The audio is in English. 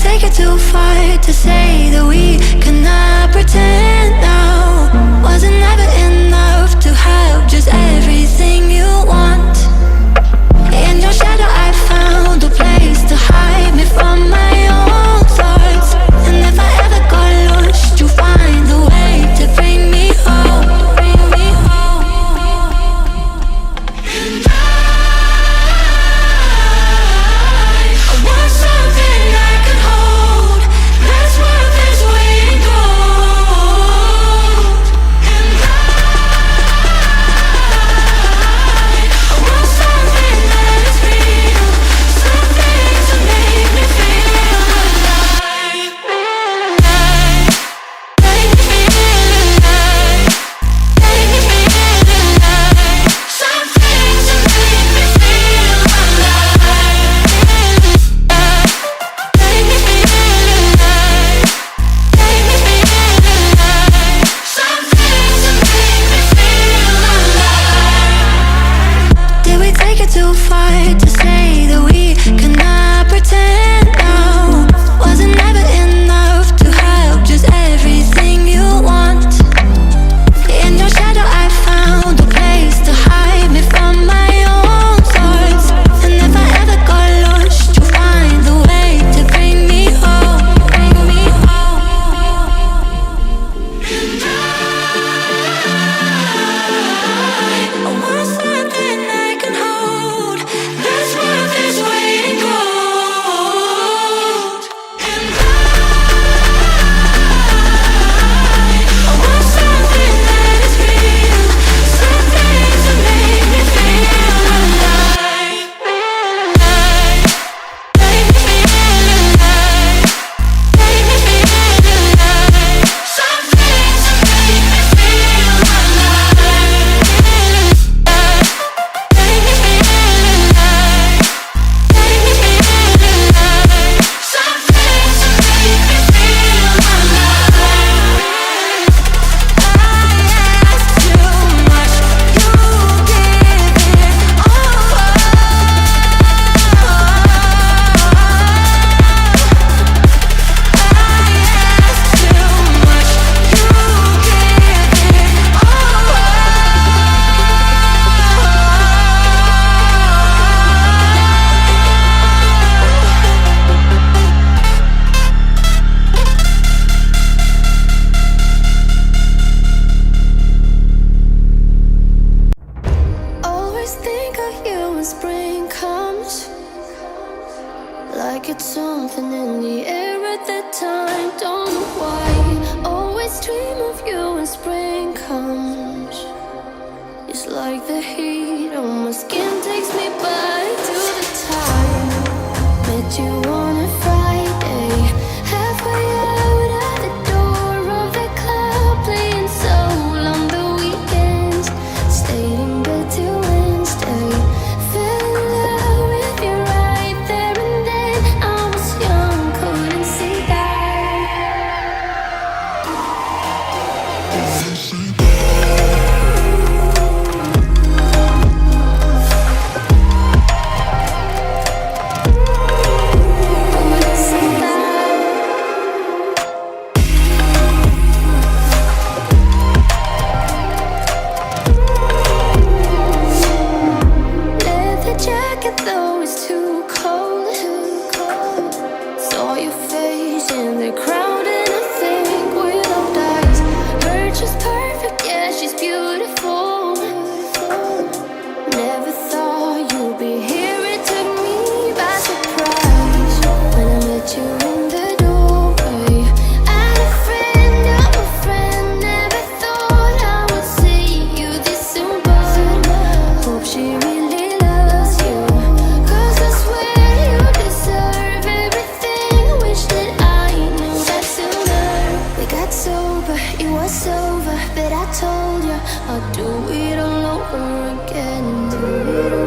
Take it too far to say that we cannot pretend now. Was it never enough to have just everything you want? In your shadow I found a place to hide me from my own thoughts. And if I ever got lost, you find a way to bring me home, bring me home. And I want something I can hold that's worth this weight in gold. And I want something that is real, something to make me feel alive. Make me feel alive. Make me feel alive. Something to make me feel alive. Make me feel alive. Make me feel alive. Something to make me feel alive. Did we take it too far to say that we cannot pretend now? Was it never enough to have just everything you want? In your shadow I found a place to hide me from my own thoughts. And if I ever got lost, you find a way to bring me home, bring me home. And I want something I can hold that's worth this weight in gold. And I want something that is real, something to make me feel alive. Make me feel alive. Make me feel alive. Something to make me feel alive. Make me feel alive. Make me feel alive. Something to make me feel alive. I ask too much, you give it all. I ask too much, you give it Always think of you when spring comes, like it's something in the air at that time. Don't know why. Always dream of you when spring comes. It's like the heat on my skin takes me back to the time met you on a Friday, halfway out at the door of the club, playing soul on the weekends. Stayed in bed till Wednesday. Fell in love with you right there and then. I was young, couldn't see that. Couldn't see that. Leather jacket though it's too cold. Saw your face in the crowd and I think we'll dies. We're just perfect that I told you I'll do it all over again. Do it all